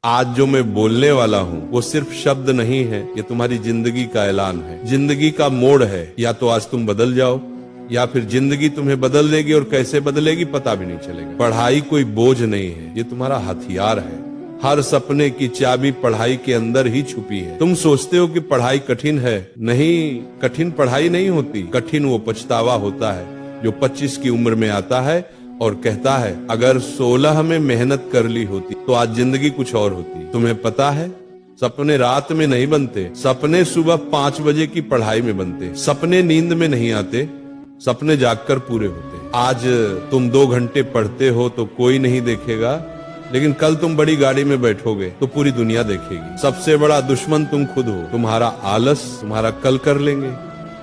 आज जो मैं बोलने वाला हूँ वो सिर्फ शब्द नहीं है, ये तुम्हारी जिंदगी का ऐलान है, जिंदगी का मोड़ है। या तो आज तुम बदल जाओ या फिर जिंदगी तुम्हें बदल देगी, और कैसे बदलेगी पता भी नहीं चलेगा। पढ़ाई कोई बोझ नहीं है, ये तुम्हारा हथियार है। हर सपने की चाबी पढ़ाई के अंदर ही छुपी है। तुम सोचते हो कि पढ़ाई कठिन है, नहीं, कठिन पढ़ाई नहीं होती, कठिन वो पछतावा होता है जो 25 की उम्र में आता है और कहता है अगर 16 में मेहनत कर ली होती तो आज जिंदगी कुछ और होती। तुम्हें पता है सपने रात में नहीं बनते, सपने सुबह 5 बजे की पढ़ाई में बनते। सपने नींद में नहीं आते, सपने जागकर पूरे होते। आज तुम 2 घंटे पढ़ते हो तो कोई नहीं देखेगा, लेकिन कल तुम बड़ी गाड़ी में बैठोगे तो पूरी दुनिया देखेगी। सबसे बड़ा दुश्मन तुम खुद हो। तुम्हारा आलस तुम्हारा कल कर लेंगे,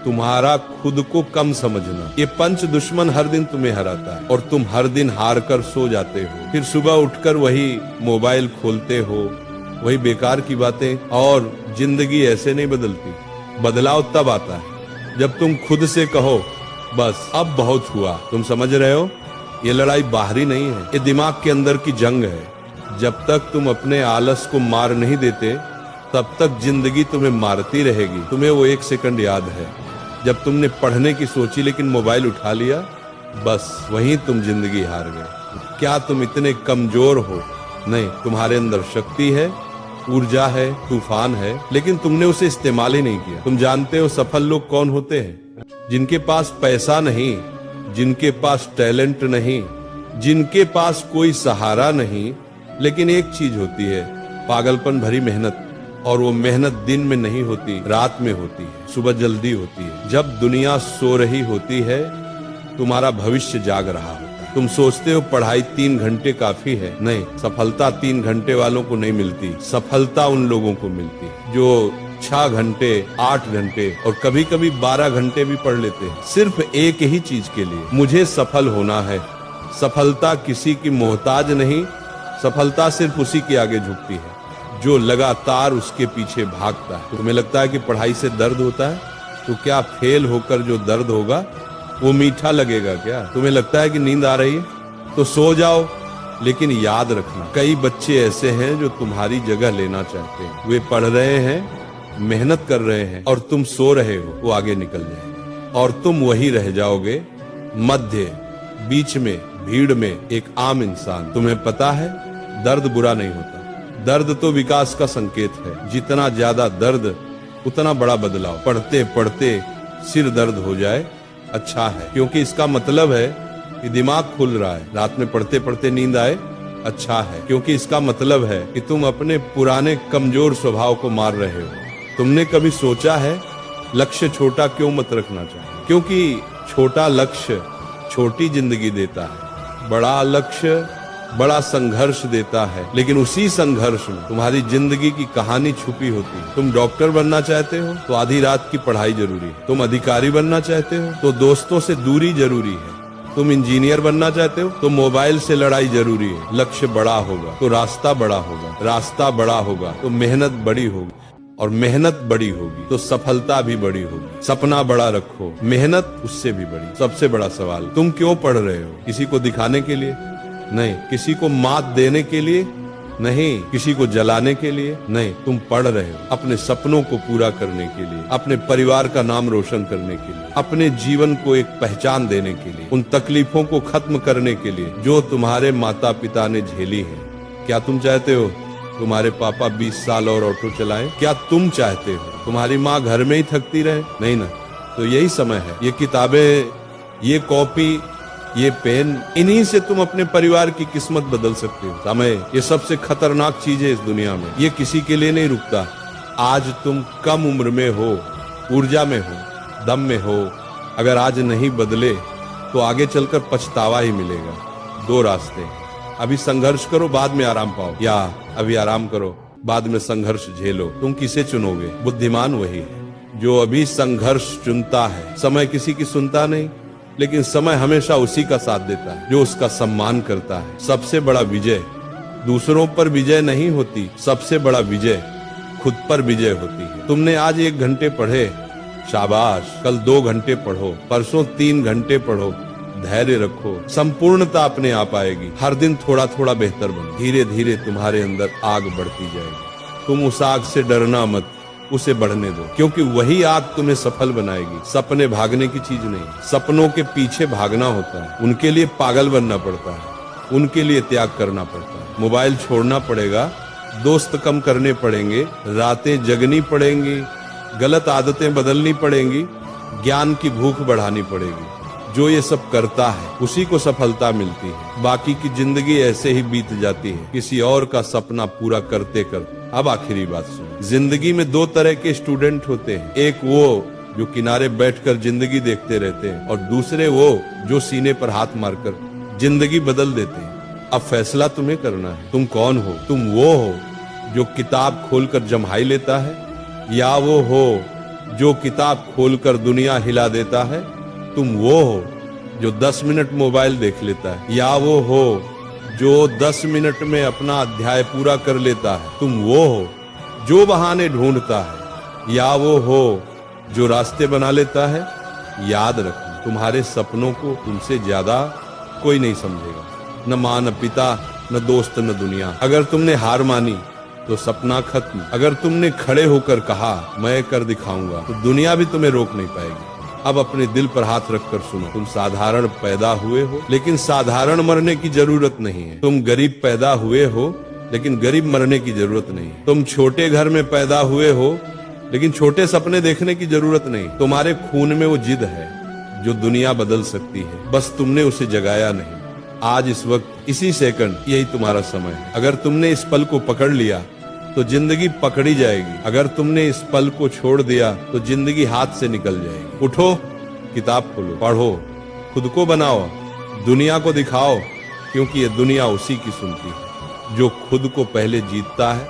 तुम्हारा खुद को कम समझना, ये पंच दुश्मन हर दिन तुम्हें हराता है और तुम हर दिन हार कर सो जाते हो। फिर सुबह उठकर वही मोबाइल खोलते हो, वही बेकार की बातें। और जिंदगी ऐसे नहीं बदलती, बदलाव तब आता है जब तुम खुद से कहो बस अब बहुत हुआ। तुम समझ रहे हो, ये लड़ाई बाहरी नहीं है, ये दिमाग के अंदर की जंग है। जब तक तुम अपने आलस को मार नहीं देते तब तक जिंदगी तुम्हें मारती रहेगी। तुम्हें वो 1 सेकंड याद है जब तुमने पढ़ने की सोची लेकिन मोबाइल उठा लिया, बस वहीं तुम जिंदगी हार गए। क्या तुम इतने कमजोर हो? नहीं, तुम्हारे अंदर शक्ति है, ऊर्जा है, तूफान है, लेकिन तुमने उसे इस्तेमाल ही नहीं किया। तुम जानते हो सफल लोग कौन होते हैं? जिनके पास पैसा नहीं, जिनके पास टैलेंट नहीं, जिनके पास कोई सहारा नहीं, लेकिन एक चीज होती है, पागलपन भरी मेहनत। और वो मेहनत दिन में नहीं होती, रात में होती है, सुबह जल्दी होती है। जब दुनिया सो रही होती है तुम्हारा भविष्य जाग रहा होता है। तुम सोचते हो पढ़ाई 3 घंटे काफी है, नहीं, सफलता 3 घंटे वालों को नहीं मिलती। सफलता उन लोगों को मिलती है जो 6 घंटे, 8 घंटे और कभी कभी 12 घंटे भी पढ़ लेते हैं, सिर्फ एक ही चीज के लिए, मुझे सफल होना है। सफलता किसी की मोहताज नहीं, सफलता सिर्फ उसी के आगे झुकती है जो लगातार उसके पीछे भागता है। तुम्हें लगता है कि पढ़ाई से दर्द होता है, तो क्या फेल होकर जो दर्द होगा वो मीठा लगेगा क्या? तुम्हें लगता है कि नींद आ रही है तो सो जाओ, लेकिन याद रखना कई बच्चे ऐसे हैं जो तुम्हारी जगह लेना चाहते हैं। वे पढ़ रहे हैं, मेहनत कर रहे हैं और तुम सो रहे हो। वो आगे निकल जाएंगे और तुम वही रह जाओगे मध्य, बीच में, भीड़ में, एक आम इंसान। तुम्हें पता है दर्द बुरा नहीं होता, दर्द तो विकास का संकेत है। जितना ज्यादा दर्द उतना बड़ा बदलाव। पढ़ते पढ़ते सिर दर्द हो जाए अच्छा है, क्योंकि इसका मतलब है कि दिमाग खुल रहा है। रात में पढ़ते पढ़ते नींद आए अच्छा है, क्योंकि इसका मतलब है कि तुम अपने पुराने कमजोर स्वभाव को मार रहे हो। तुमने कभी सोचा है लक्ष्य छोटा क्यों मत रखना चाहिए? क्योंकि छोटा लक्ष्य छोटी जिंदगी देता है, बड़ा लक्ष्य बड़ा संघर्ष देता है, लेकिन उसी संघर्ष में तुम्हारी जिंदगी की कहानी छुपी होती है। तुम डॉक्टर बनना चाहते हो तो आधी रात की पढ़ाई जरूरी है। तुम अधिकारी बनना चाहते हो तो दोस्तों से दूरी जरूरी है। तुम इंजीनियर बनना चाहते हो तो मोबाइल से लड़ाई जरूरी है। लक्ष्य बड़ा होगा तो रास्ता बड़ा होगा, रास्ता बड़ा होगा तो मेहनत बड़ी होगी, और मेहनत बड़ी होगी तो सफलता भी बड़ी होगी। सपना बड़ा रखो, मेहनत उससे भी बड़ी। सबसे बड़ा सवाल, तुम क्यों पढ़ रहे हो? किसी को दिखाने के लिए नहीं, किसी को मात देने के लिए नहीं, किसी को जलाने के लिए नहीं। तुम पढ़ रहे हो अपने सपनों को पूरा करने के लिए, अपने परिवार का नाम रोशन करने के लिए, अपने जीवन को एक पहचान देने के लिए, उन तकलीफों को खत्म करने के लिए जो तुम्हारे माता पिता ने झेली है। क्या तुम चाहते हो तुम्हारे पापा 20 साल और ऑटो चलाएं? क्या तुम चाहते हो तुम्हारी माँ घर में ही थकती रहे? नहीं ना। तो यही समय है, ये किताबें, ये कॉपी, ये पेन, इन्हीं से तुम अपने परिवार की किस्मत बदल सकते हो। समय ये सबसे खतरनाक चीज है इस दुनिया में, ये किसी के लिए नहीं रुकता। आज तुम कम उम्र में हो, ऊर्जा में हो, दम में हो, अगर आज नहीं बदले तो आगे चलकर पछतावा ही मिलेगा। 2 रास्ते, अभी संघर्ष करो बाद में आराम पाओ, या अभी आराम करो बाद में संघर्ष झेलो। तुम किसे चुनोगे? बुद्धिमान वही है जो अभी संघर्ष चुनता है। समय किसी की सुनता नहीं, लेकिन समय हमेशा उसी का साथ देता है जो उसका सम्मान करता है। सबसे बड़ा विजय दूसरों पर विजय नहीं होती, सबसे बड़ा विजय खुद पर विजय होती है। तुमने आज 1 घंटे पढ़े, शाबाश, कल 2 घंटे पढ़ो, परसों 3 घंटे पढ़ो, धैर्य रखो, संपूर्णता अपने आप आएगी। हर दिन थोड़ा थोड़ा बेहतर बनो, धीरे धीरे तुम्हारे अंदर आग बढ़ती जाएगी। तुम उस आग से डरना मत, उसे बढ़ने दो, क्योंकि वही आग तुम्हें सफल बनाएगी। सपने भागने की चीज नहीं, सपनों के पीछे भागना होता है, उनके लिए पागल बनना पड़ता है, उनके लिए त्याग करना पड़ता है। मोबाइल छोड़ना पड़ेगा, दोस्त कम करने पड़ेंगे, रातें जगनी पड़ेंगी, गलत आदतें बदलनी पड़ेंगी, ज्ञान की भूख बढ़ानी पड़ेगी। जो ये सब करता है उसी को सफलता मिलती है। बाकी की जिंदगी ऐसे ही बीत जाती है, किसी और का सपना पूरा करते करते। अब आखिरी बात सुनो, जिंदगी में दो तरह के स्टूडेंट होते हैं, एक वो जो किनारे बैठकर जिंदगी देखते रहते हैं, और दूसरे वो जो सीने पर हाथ मारकर जिंदगी बदल देते हैं। अब फैसला तुम्हें करना है, तुम कौन हो? तुम वो हो जो किताब खोलकर जम्हाई लेता है, या वो हो जो किताब खोलकर दुनिया हिला देता है? तुम वो हो जो 10 मिनट मोबाइल देख लेता है, या वो हो जो 10 मिनट में अपना अध्याय पूरा कर लेता है? तुम वो हो जो बहाने ढूंढता है, या वो हो जो रास्ते बना लेता है? याद रखना, तुम्हारे सपनों को तुमसे ज्यादा कोई नहीं समझेगा, न मां, न पिता, न दोस्त, न दुनिया। अगर तुमने हार मानी तो सपना खत्म। अगर तुमने खड़े होकर कहा मैं कर दिखाऊंगा, तो दुनिया भी तुम्हें रोक नहीं पाएगी। अब अपने दिल पर हाथ रखकर सुनो, तुम साधारण पैदा हुए हो, लेकिन साधारण मरने की जरूरत नहीं है। तुम गरीब पैदा हुए हो, लेकिन गरीब मरने की जरूरत नहीं है। तुम छोटे घर में पैदा हुए हो, लेकिन छोटे सपने देखने की जरूरत नहीं। तुम्हारे खून में वो जिद है जो दुनिया बदल सकती है, बस तुमने उसे जगाया नहीं। आज इस वक्त इसी सेकंड यही तुम्हारा समय है। अगर तुमने इस पल को पकड़ लिया तो जिंदगी पकड़ी जाएगी, अगर तुमने इस पल को छोड़ दिया तो जिंदगी हाथ से निकल जाएगी। उठो, किताब खोलो, पढ़ो, खुद को बनाओ, दुनिया को दिखाओ, क्योंकि ये दुनिया उसी की सुनती है जो खुद को पहले जीतता है।